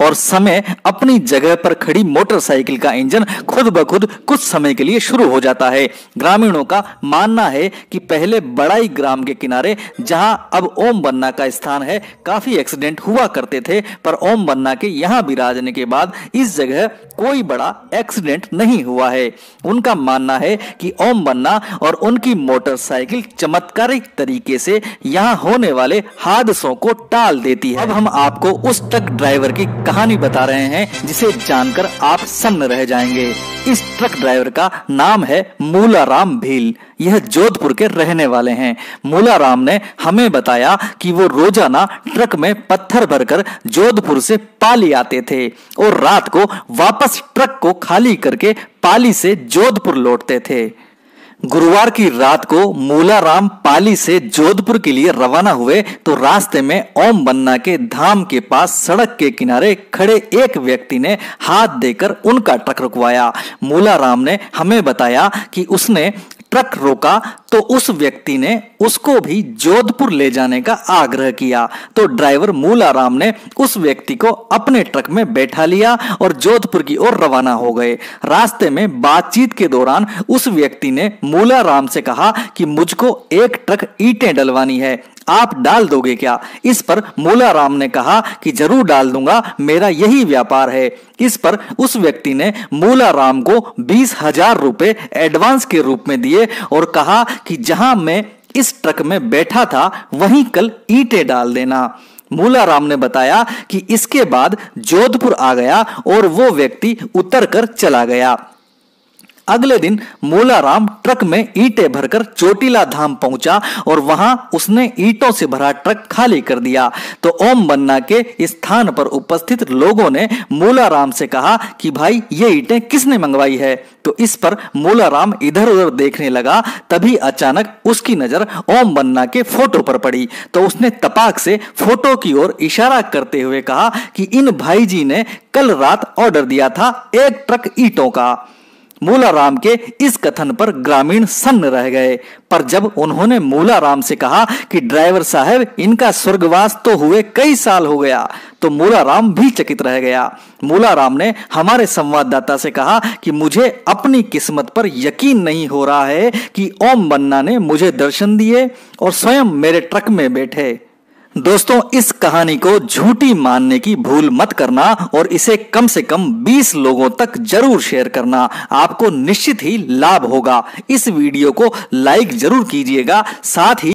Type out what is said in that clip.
और समय अपनी जगह पर खड़ी मोटरसाइकिल का इंजन खुद ब खुद कुछ समय के लिए शुरू हो जाता है। ग्रामीणों का मानना है कि पहले बड़ाई ग्राम के किनारे जहां अब ओम बन्ना का स्थान है काफी एक्सीडेंट हुआ करते थे, पर ओम बन्ना के यहाँ बिराजने के बाद इस जगह कोई बड़ा एक्सीडेंट नहीं हुआ है। उनका मानना है कि ओम बन्ना और उनकी मोटरसाइकिल चमत्कारिक तरीके से यहाँ होने वाले हादसों को टाल देती है। अब हम आपको उस ट्रक ड्राइवर की कहानी बता रहे हैं जिसे जानकर आप सन्न रह जाएंगे। इस ट्रक ड्राइवर का नाम है मूलाराम भील। यह जोधपुर के रहने वाले हैं। मूलाराम ने हमें बताया कि वो रोजाना ट्रक में पत्थर भरकर जोधपुर से पाली आते थे और रात को वापस ट्रक को खाली करके पाली से जोधपुर लौटते थे। गुरुवार की रात को मूलाराम पाली से जोधपुर के लिए रवाना हुए तो रास्ते में ओम बन्ना के धाम के पास सड़क के किनारे खड़े एक व्यक्ति ने हाथ देकर उनका ट्रक रुकवाया। मूलाराम ने हमें बताया कि उसने ट्रक रोका तो उस व्यक्ति ने उसको भी जोधपुर ले जाने का आग्रह किया, तो ड्राइवर मूलाराम ने उस व्यक्ति को अपने ट्रक में बैठा लिया और जोधपुर की ओर रवाना हो गए। रास्ते में बातचीत के दौरान उस व्यक्ति ने मूलाराम से कहा कि मुझको एक ट्रक ईंटें डलवानी है, आप डाल दोगे क्या? इस पर मूलाराम ने कहा कि जरूर डाल दूंगा, मेरा यही व्यापार है। इस पर उस व्यक्ति ने मूलाराम को 20,000 रुपए एडवांस के रूप में दिए और कहा कि जहां मैं इस ट्रक में बैठा था वहीं कल ईंटें डाल देना। मूलाराम ने बताया कि इसके बाद जोधपुर आ गया और वो व्यक्ति उतर कर चला गया। अगले दिन मूलाराम ट्रक में ईंटें भरकर चोटीला धाम पहुंचा और वहां उसने ईंटों से भरा ट्रक खाली कर दिया। तो ओम बन्ना के स्थान पर उपस्थित लोगों ने मूलाराम से कहा कि भाई ये ईंटें किसने मंगवाई है? तो इस पर मूलाराम इधर उधर देखने लगा। तभी अचानक उसकी नजर ओम बन्ना के फोटो पर पड़ी, तो उसने तपाक से फोटो की ओर इशारा करते हुए कहा कि इन भाईजी ने कल रात ऑर्डर दिया था एक ट्रक ईंटों का। मूलाराम के इस कथन पर ग्रामीण सन्न रह गए, पर जब उन्होंने मूलाराम से कहा कि ड्राइवर साहब इनका स्वर्गवास तो हुए कई साल हो गया, तो मूलाराम भी चकित रह गया। मूलाराम ने हमारे संवाददाता से कहा कि मुझे अपनी किस्मत पर यकीन नहीं हो रहा है कि ओम बन्ना ने मुझे दर्शन दिए और स्वयं मेरे ट्रक में बैठे। दोस्तों, इस कहानी को झूठी मानने की भूल मत करना और इसे कम से कम 20 लोगों तक जरूर शेयर करना, आपको निश्चित ही लाभ होगा। इस वीडियो को लाइक जरूर कीजिएगा, साथ ही